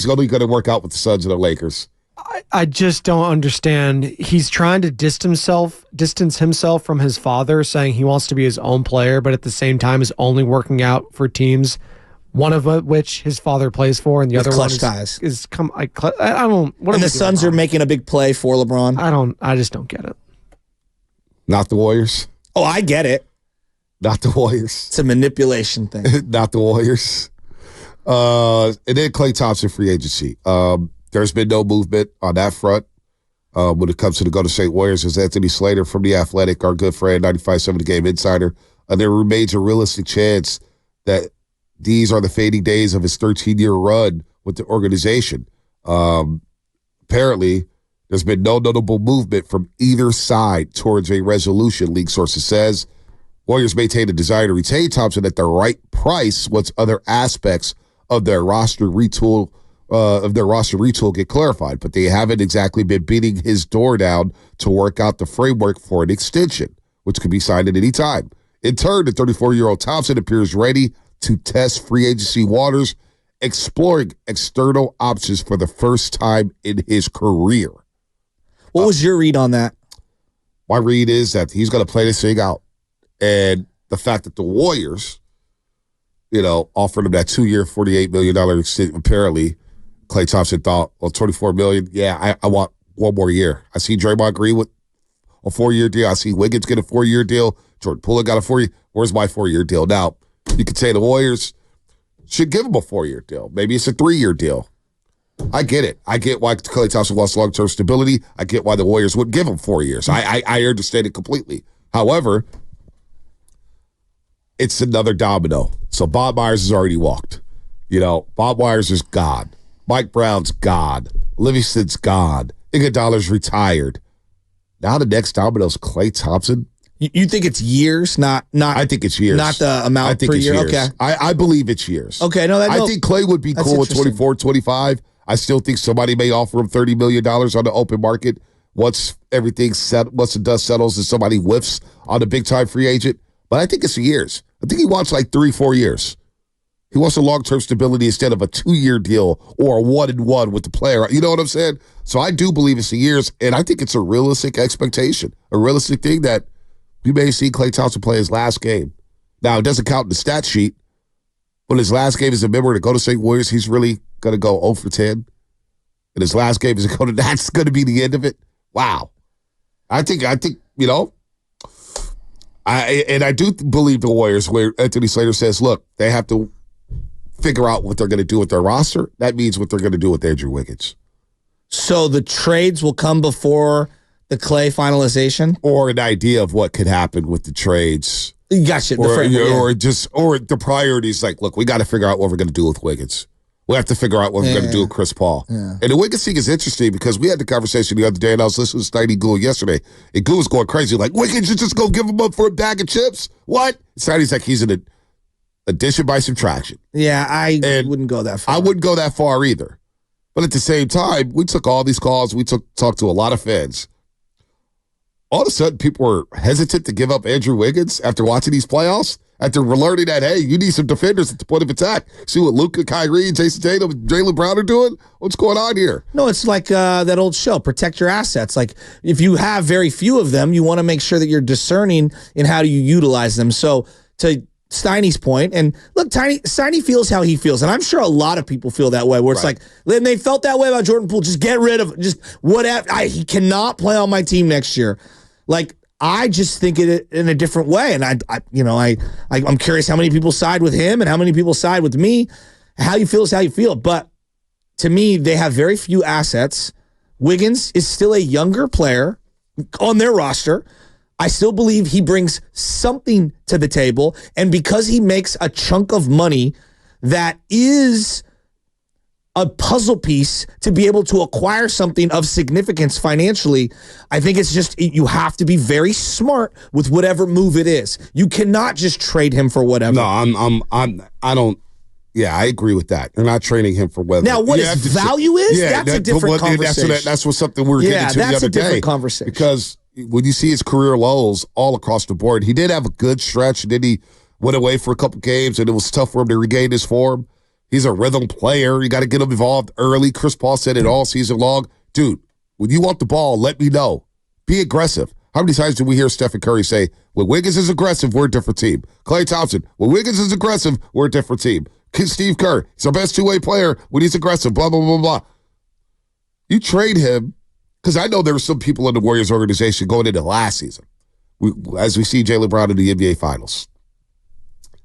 only going to work out with the Suns and the Lakers. I just don't understand. He's trying to distance himself from his father, saying he wants to be his own player, but at the same time is only working out for teams, one of which his father plays for, and the other one is come. I don't. What and the Suns are making a big play for LeBron. I just don't get it. Not the Warriors. Oh, I get it. Not the Warriors. It's a manipulation thing. Not the Warriors. And then Klay Thompson free agency. There's been no movement on that front when it comes to the Golden State Warriors. As Anthony Slater from The Athletic, our good friend, 95.7 The Game Insider, there remains a realistic chance that these are the fading days of his 13-year run with the organization. Apparently, there's been no notable movement from either side towards a resolution, league sources says. Warriors maintain a desire to retain Thompson at the right price once other aspects of their roster retool get clarified, but they haven't exactly been beating his door down to work out the framework for an extension, which could be signed at any time. In turn, the 34-year-old Thompson appears ready to test free agency waters, exploring external options for the first time in his career. What was your read on that? My read is that he's going to play this thing out. And the fact that the Warriors, offered him that 2-year, $48 million extension, apparently, Klay Thompson thought, well, $24 million, yeah, I want one more year. I see Draymond Green with a 4-year deal. I see Wiggins get a 4-year deal. Jordan Poole got a 4-year. Where's my 4-year deal? Now, you could say the Warriors should give him a 4-year deal. Maybe it's a 3-year deal. I get it. I get why Klay Thompson wants long-term stability. I get why the Warriors wouldn't give him 4 years. I understand it completely. However, it's another domino. So Bob Myers has already walked. Bob Myers is gone. Mike Brown's gone. Livingston's gone. Iguodala's retired. Now the next domino is Klay Thompson. You think it's years, not? I think it's years. Not the amount per year. Years. Okay. I believe it's years. Okay, I think Klay would be cool with 24, 25. I still think somebody may offer him $30 million on the open market once everything once the dust settles and somebody whiffs on a big-time free agent. But I think it's years. I think he wants like 3-4 years. He wants a long-term stability instead of a 2-year deal or a 1-and-1 with the player. You know what I'm saying? So I do believe it's the years, and I think it's a realistic expectation, a realistic thing that we may see Klay Thompson play his last game. Now, it doesn't count in the stat sheet, but his last game as a member of the Golden State Warriors, he's really going to go 0 for 10. And his last game is that's going to be the end of it. Wow. I think I do believe the Warriors, where Anthony Slater says, look, they have to figure out what they're going to do with their roster. That means what they're going to do with Andrew Wiggins. So the trades will come before the Klay finalization? Or an idea of what could happen with the trades. Gotcha. Or the priorities, like, look, we got to figure out what we're going to do with Wiggins. We have to figure out what we're going to do with Chris Paul. Yeah. And the Wiggins thing is interesting because we had the conversation the other day, and I was listening to Steiny Gould yesterday, and Gould was going crazy, like, Wiggins, you just go give him up for a bag of chips? What? Steiny's like, he's an addition by subtraction. Yeah, I wouldn't go that far. I wouldn't go that far either. But at the same time, we took all these calls. We talked to a lot of fans. All of a sudden, people were hesitant to give up Andrew Wiggins after watching these playoffs, after learning that, hey, you need some defenders at the point of attack. See what Luka, Kyrie, Jason Tatum, Jaylen Brown are doing? What's going on here? No, it's like that old show, Protect Your Assets. Like, if you have very few of them, you want to make sure that you're discerning in how do you utilize them. So to Steiny's point, and look, Steiny feels how he feels, and I'm sure a lot of people feel that way, where it's like, and they felt that way about Jordan Poole, just get rid of, just whatever. He cannot play on my team next year. Like, I just think it in a different way, and I'm curious how many people side with him and how many people side with me. How you feel is how you feel, but to me, they have very few assets. Wiggins is still a younger player on their roster. I still believe he brings something to the table, and because he makes a chunk of money that is a puzzle piece to be able to acquire something of significance financially, I think it's just, you have to be very smart with whatever move it is. You cannot just trade him for whatever. No, I agree with that. You're not trading him for whatever. Now, what his value is, that's a different conversation. That's what something we were getting to the other day. That's a different conversation. Because when you see his career lows all across the board, he did have a good stretch, and then he went away for a couple games, and it was tough for him to regain his form. He's a rhythm player. You got to get him involved early. Chris Paul said it all season long. Dude, when you want the ball, let me know. Be aggressive. How many times did we hear Stephen Curry say, when Wiggins is aggressive, we're a different team? Klay Thompson, when Wiggins is aggressive, we're a different team. Steve Kerr, he's our best two-way player when he's aggressive, blah, blah, blah, blah. You trade him, because I know there were some people in the Warriors organization going into last season, as we see Jaylen Brown in the NBA Finals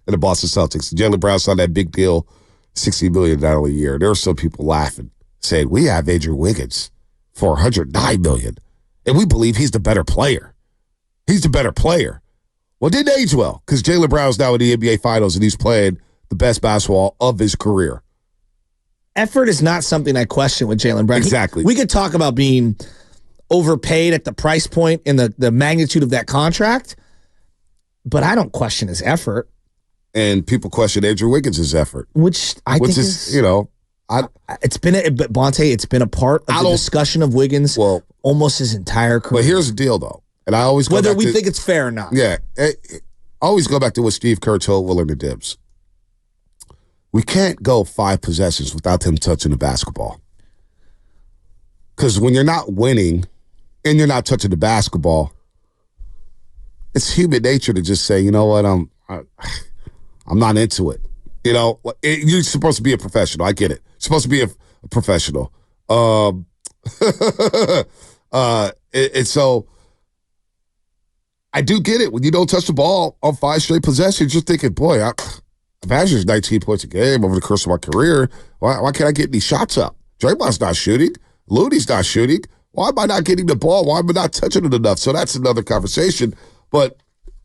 and the Boston Celtics. Jaylen Brown signed that big deal, $60 million a year. There were some people laughing, saying, we have Andrew Wiggins for $109 million, and we believe he's the better player. He's the better player. Well, it didn't age well, because Jaylen Brown's now in the NBA Finals, and he's playing the best basketball of his career. Effort is not something I question with Jaylen Brown. Exactly. We could talk about being overpaid at the price point and the magnitude of that contract, but I don't question his effort. And people question Andrew Wiggins' effort. Which I think is, you know, it's been a part of the discussion of Wiggins almost his entire career. But here's the deal, though. And I always go whether back we to, think it's fair or not. Yeah. I always go back to what Steve Kerr told Willard and Dibs. We can't go 5 possessions without them touching the basketball. Because when you're not winning and you're not touching the basketball, it's human nature to just say, you know what, I'm not into it. You know, you're supposed to be a professional. I get it. You're supposed to be a professional. And so I do get it. When you don't touch the ball on 5 straight possessions, you're thinking, boy, I've averaged 19 points a game over the course of my career. Why can't I get any shots up? Draymond's not shooting. Looney's not shooting. Why am I not getting the ball? Why am I not touching it enough? So that's another conversation. But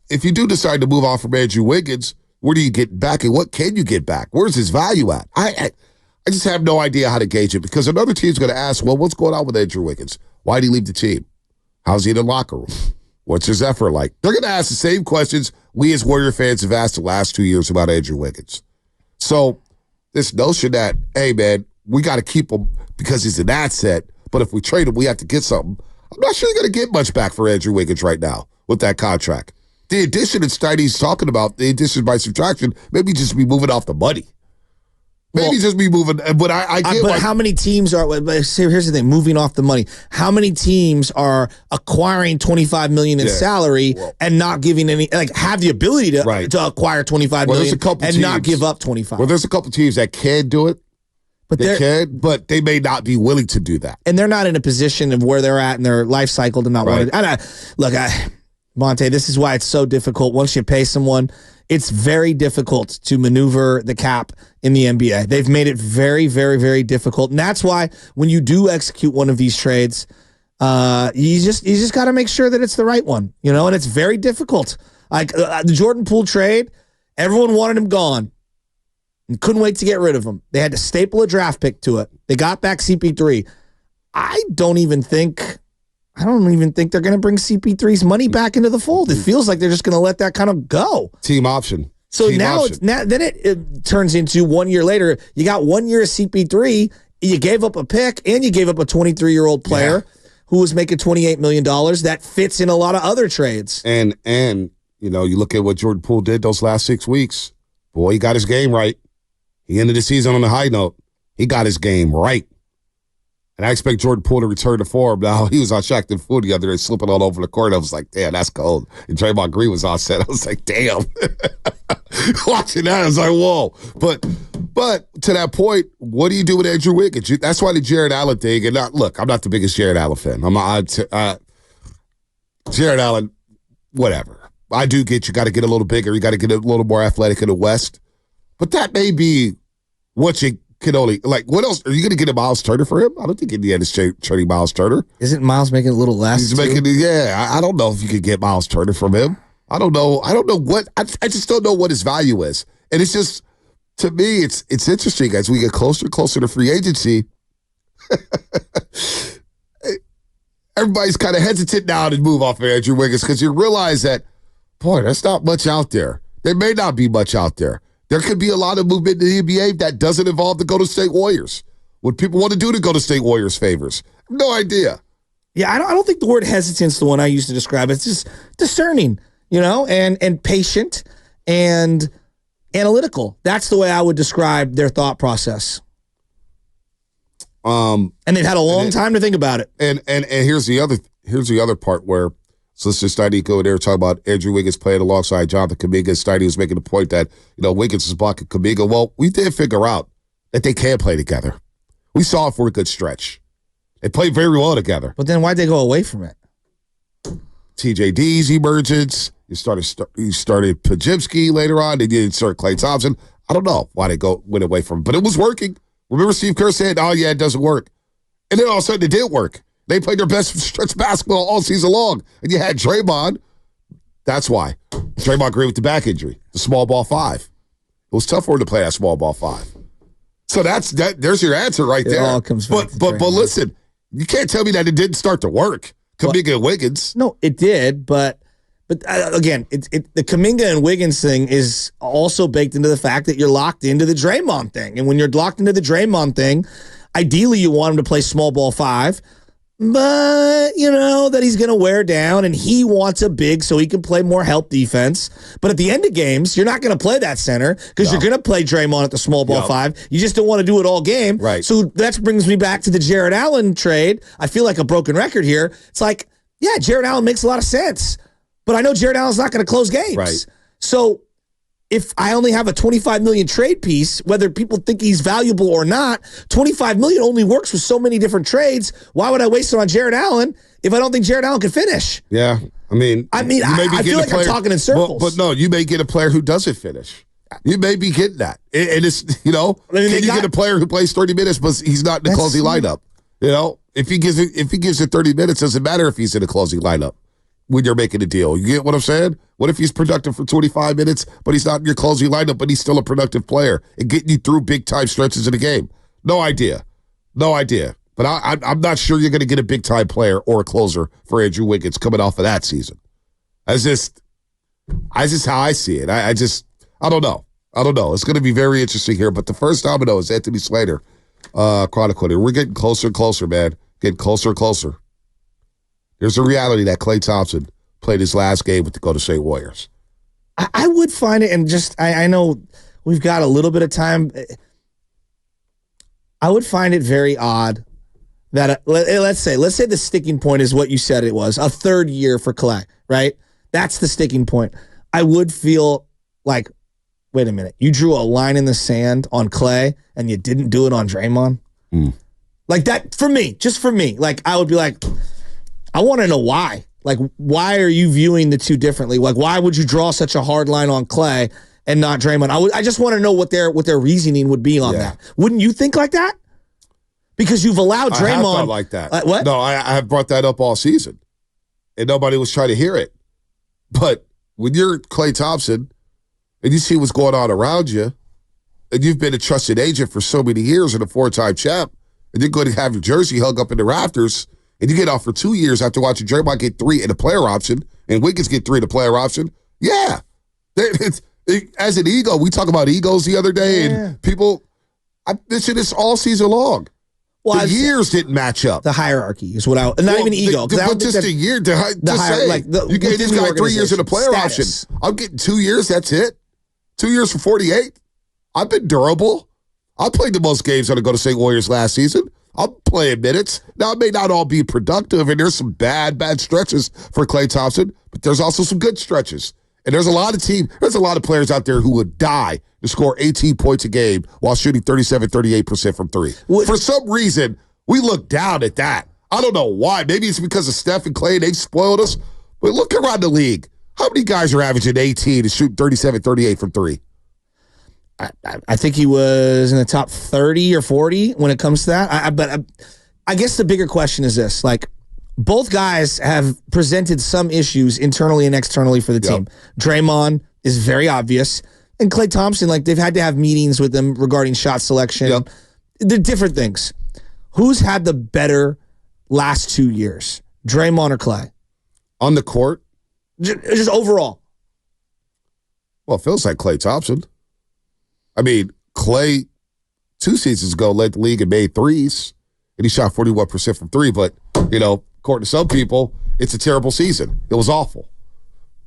if you do decide to move on from Andrew Wiggins, where do you get back and what can you get back? Where's his value at? I just have no idea how to gauge it, because another team's going to ask, well, what's going on with Andrew Wiggins? Why did he leave the team? How's he in the locker room? What's his effort like? They're going to ask the same questions we as Warrior fans have asked the last 2 years about Andrew Wiggins. So this notion that, hey, man, we got to keep him because he's an asset, but if we trade him, we have to get something. I'm not sure you're going to get much back for Andrew Wiggins right now with that contract. The addition that Steiny's talking about, the addition by subtraction, maybe just be moving off the money. Maybe just be moving, but I get. But how many teams are? Here's the thing: moving off the money. How many teams are acquiring $25 million in salary and not giving any? Like, have the ability to acquire $25 million and not give up 25. Well, there's a couple teams that can do it, but they may not be willing to do that, and they're not in a position of where they're at in their life cycle to not want to. Monte, this is why it's so difficult. Once you pay someone, it's very difficult to maneuver the cap in the NBA. They've made it very, very, very difficult. And that's why when you do execute one of these trades, you just got to make sure that it's the right one, you know, and it's very difficult. Like the Jordan Poole trade, everyone wanted him gone and couldn't wait to get rid of him. They had to staple a draft pick to it. They got back CP3. I don't even think they're going to bring CP3's money back into the fold. It feels like they're just going to let that kind of go. Team option. So now it turns into 1 year later, you got 1 year of CP3, you gave up a pick, and you gave up a 23-year-old player who was making $28 million. That fits in a lot of other trades. And you know, you look at what Jordan Poole did those last 6 weeks. Boy, he got his game right. He ended the season on a high note. He got his game right. And I expect Jordan Poole to return to form. Now, he was on Shaqtin' Food the other day, slipping all over the court. I was like, damn, that's cold. And Draymond Green was on set. I was like, damn. Watching that, I was like, whoa. But to that point, what do you do with Andrew Wiggins? That's why the Jared Allen thing, and look, I'm not the biggest Jared Allen fan. Jared Allen, whatever. I do get you got to get a little bigger. You got to get a little more athletic in the West. But that may be what you can only, like, what else? Are you going to get a Miles Turner for him? I don't think Indiana's trading Miles Turner. Isn't Miles making a little less? He's making, I don't know if you could get Miles Turner from him. I don't know what, I just don't know what his value is. And it's just, to me, it's interesting as we get closer and closer to free agency. Everybody's kind of hesitant now to move off of Andrew Wiggins because you realize that, boy, there's not much out there. There may not be much out there. There could be a lot of movement in the NBA that doesn't involve the Golden State Warriors. What people want to do to Golden State Warriors favors. No idea. Yeah, I don't think the word hesitance is the one I used to describe it. It's just discerning, you know, and patient. And analytical. That's the way I would describe their thought process. And they've had a long time to think about it. And here's the other part where, so let's just Steiny go there talk about Andrew Wiggins playing alongside Jonathan Kuminga. Steiny was making the point that, Wiggins is blocking Kuminga. Well, we did figure out that they can play together. We saw it for a good stretch. They played very well together. But then why'd they go away from it? TJD's emergence. You started Pajimski later on. They didn't start Klay Thompson. I don't know why they went away from it, but it was working. Remember Steve Kerr said, oh, yeah, it doesn't work. And then all of a sudden it did work. They played their best stretch basketball all season long. And you had Draymond. That's why. Draymond Green with the back injury, the small ball 5. It was tough for him to play that small ball 5. So there's your answer right there. It all comes back to but listen, you can't tell me that it didn't start to work. Kuminga and Wiggins. No, it did, but again, the Kuminga and Wiggins thing is also baked into the fact that you're locked into the Draymond thing. And when you're locked into the Draymond thing, ideally you want him to play small ball 5, but that he's going to wear down and he wants a big so he can play more help defense. But at the end of games, you're not going to play that center because you're going to play Draymond at the small ball 5. You just don't want to do it all game. Right. So that brings me back to the Jared Allen trade. I feel like a broken record here. It's like, yeah, Jared Allen makes a lot of sense. But I know Jared Allen's not going to close games. Right. So if I only have a $25 million trade piece, whether people think he's valuable or not, $25 million only works with so many different trades. Why would I waste it on Jared Allen if I don't think Jared Allen can finish? Yeah. I feel like I'm talking in circles. But no, you may get a player who doesn't finish. You may be getting that. And it's, can you get a player who plays 30 minutes, but he's not in the closing lineup? If he gives it 30 minutes, doesn't matter if he's in the closing lineup when you're making a deal. You get what I'm saying? What if he's productive for 25 minutes, but he's not in your closing lineup, but he's still a productive player and getting you through big-time stretches of the game? No idea. But I'm not sure you're going to get a big-time player or a closer for Andrew Wiggins coming off of that season. That's just how I see it. I don't know. It's going to be very interesting here. But the first domino is Anthony Slater, chronicler. We're getting closer and closer, man. Getting closer and closer. There's a reality that Klay Thompson played his last game with the Golden State Warriors. I would find it, and just I know we've got a little bit of time. I would find it very odd that let's say the sticking point is what you said it was, a third year for Klay, right? That's the sticking point. I would feel like, wait a minute, you drew a line in the sand on Klay and you didn't do it on Draymond? Like that, just for me, like I would be like, I want to know why. Like, why are you viewing the two differently? Like, why would you draw such a hard line on Klay and not Draymond? I just want to know what their reasoning would be on that. Wouldn't you think like that? Because you've allowed Draymond. I have thought like that. What? No, I have brought that up all season, and nobody was trying to hear it. But when you're Klay Thompson and you see what's going on around you, and you've been a trusted agent for so many years and a 4-time champ, and you're going to have your jersey hung up in the rafters, and you get off for 2 years after watching Draymond get 3 in a player option and Wiggins get 3 in a player option. Yeah. As an ego, we talk about egos the other day, and people, I mentioned this all season long. Well, the years didn't match up. The hierarchy is what not even ego. But just a year. You gave this guy 3 years in a player option. I'm getting 2 years, that's it. 2 years for 48. I've been durable. I played the most games on the Golden State Warriors last season. I'm playing minutes. Now, it may not all be productive, and there's some bad stretches for Klay Thompson, but there's also some good stretches. And there's a lot of players out there who would die to score 18 points a game while shooting 37-38% from 3. For some reason, we look down at that. I don't know why. Maybe it's because of Steph and Klay. They've spoiled us. But look around the league. How many guys are averaging 18 and shooting 37-38 from 3? I think he was in the top 30 or 40 when it comes to that. But I guess the bigger question is this. Like, both guys have presented some issues internally and externally for the team. Draymond is very obvious. And Klay Thompson, like, they've had to have meetings with them regarding shot selection. They're different things. Who's had the better last 2 years? Draymond or Klay? On the court? Just overall. Well, it feels like Klay Thompson. I mean, Klay 2 seasons ago led the league in made threes, and he shot 41% from 3. But, according to some people, it's a terrible season. It was awful.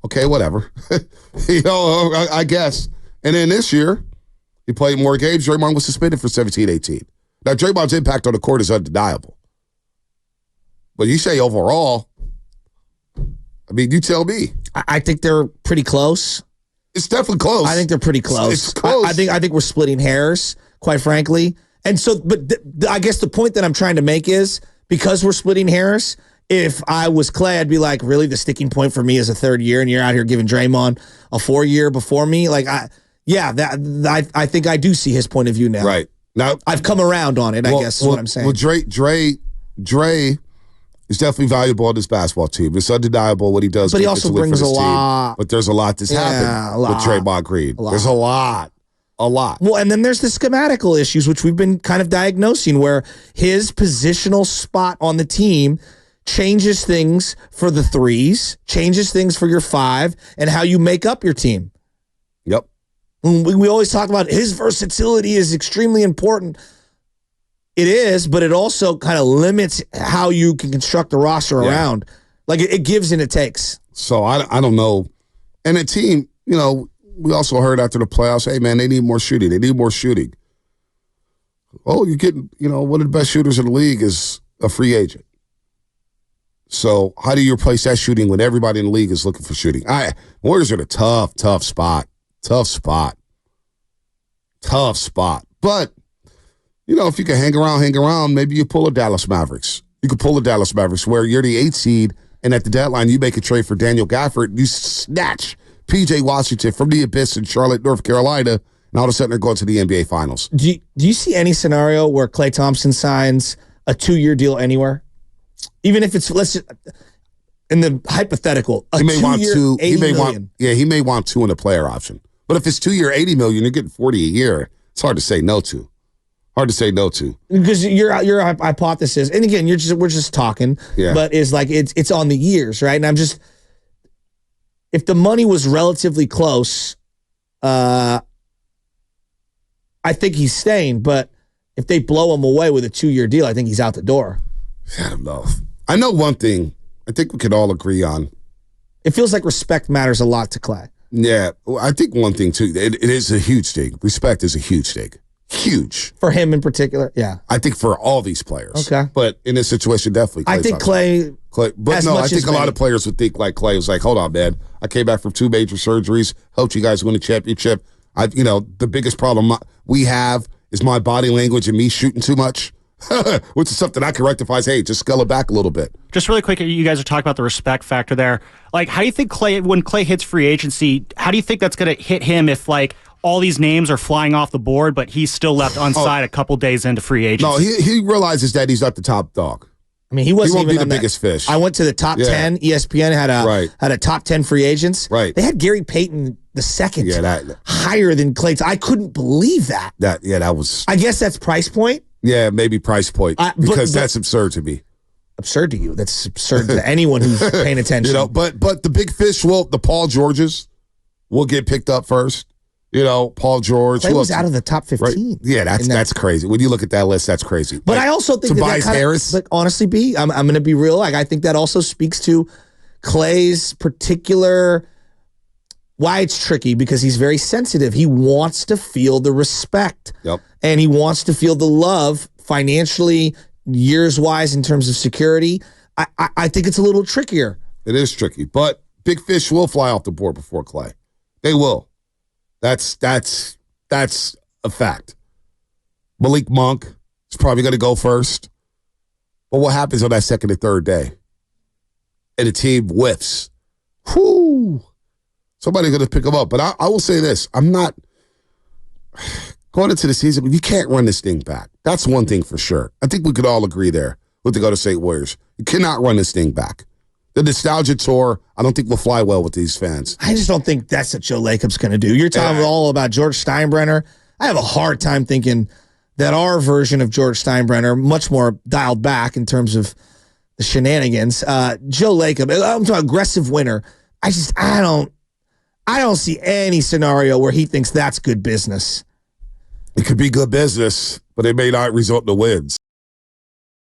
Okay, whatever. I guess. And then this year, he played more games. Draymond was suspended for 17, 18. Now, Draymond's impact on the court is undeniable. But you say overall, I mean, you tell me. I think they're pretty close. It's definitely close. I think they're pretty close. It's close. I think we're splitting hairs, quite frankly. And so, but I guess the point that I'm trying to make is, because we're splitting hairs, if I was Klay, I'd be like, really, the sticking point for me is a third year, and you're out here giving Draymond a 4-year before me? Like, I think I do see his point of view now. Right. Now, I've come around on it, I guess is what I'm saying. Well, Dre is definitely valuable on this basketball team. It's undeniable what he does. But he also brings a lot. Team. But there's a lot that's happened with Draymond Green. There's a lot. Well, and then there's the schematical issues, which we've been kind of diagnosing, where his positional spot on the team changes things for the threes, changes things for your 5, and how you make up your team. Yep. We always talk about his versatility is extremely important. It is, but it also kind of limits how you can construct the roster around. Like, it gives and it takes. So I don't know. And the team, we also heard after the playoffs, hey, man, they need more shooting. They need more shooting. Oh, you're getting, one of the best shooters in the league is a free agent. So how do you replace that shooting when everybody in the league is looking for shooting? Warriors are in a tough spot. Tough spot. But, if you can hang around, maybe you pull a Dallas Mavericks. You could pull a Dallas Mavericks where you're the 8th seed, and at the deadline, you make a trade for Daniel Gafford, and you snatch P.J. Washington from the abyss in Charlotte, North Carolina, and all of a sudden they're going to the NBA Finals. Do you see any scenario where Klay Thompson signs a 2-year deal anywhere? Even if it's, in the hypothetical, he may want two. He may want 2 in a player option. But if it's 2-year, $80 million, you're getting $40 a year. It's hard to say no to. Because your hypothesis, and again, we're just talking, but is like it's on the years, right? And I'm just, if the money was relatively close, I think he's staying. But if they blow him away with a 2-year deal, I think he's out the door. I don't know. I know one thing I think we could all agree on. It feels like respect matters a lot to Klay. Yeah, I think one thing too, it is a huge thing. Respect is a huge thing. Huge. For him in particular, yeah. I think for all these players. Okay. But in this situation, definitely I think Klay. But no, I think a lot of players would think like Klay was like, hold on, man. I came back from 2 major surgeries, helped you guys win a championship. The biggest problem we have is my body language and me shooting too much. Which is something I can rectify. Hey, just scale it back a little bit. Just really quick, you guys are talking about the respect factor there. Like, how do you think when Klay hits free agency, how do you think that's going to hit him if, like, all these names are flying off the board, but he's still left unsigned a couple days into free agency? No, he realizes that he's not the top dog. I mean, he won't be the biggest fish. I went to the top 10. ESPN had a top 10 free agents. Right. They had Gary Payton the second. Yeah, higher than Klay. I couldn't believe that. That was. I guess that's price point. Yeah, maybe price point because that's absurd to me. Absurd to you? That's absurd to anyone who's paying attention. But the big fish the Paul Georges will get picked up first. Paul George. Klay was out of the top 15. Right? Yeah, that's crazy. When you look at that list, that's crazy. But I also think Tobias Harris. But honestly, B, I'm going to be real. Like, I think that also speaks to Klay's particular. Why it's tricky, because he's very sensitive. He wants to feel the respect. Yep. And he wants to feel the love financially, years-wise, in terms of security. I think it's a little trickier. It is tricky. But big fish will fly off the board before Klay. They will. That's a fact. Malik Monk is probably going to go first. But what happens on that second and third day? And the team whiffs. Whoo! Somebody's going to pick him up. But I will say this. I'm not going into the season. You can't run this thing back. That's one thing for sure. I think we could all agree there with the Golden State Warriors. You cannot run this thing back. The nostalgia tour, I don't think will fly well with these fans. I just don't think that's what Joe Lacob's going to do. You're talking all about George Steinbrenner. I have a hard time thinking that our version of George Steinbrenner, much more dialed back in terms of the shenanigans. Joe Lacob, I'm talking aggressive winner. I don't see any scenario where he thinks that's good business. It could be good business, but it may not result in the wins.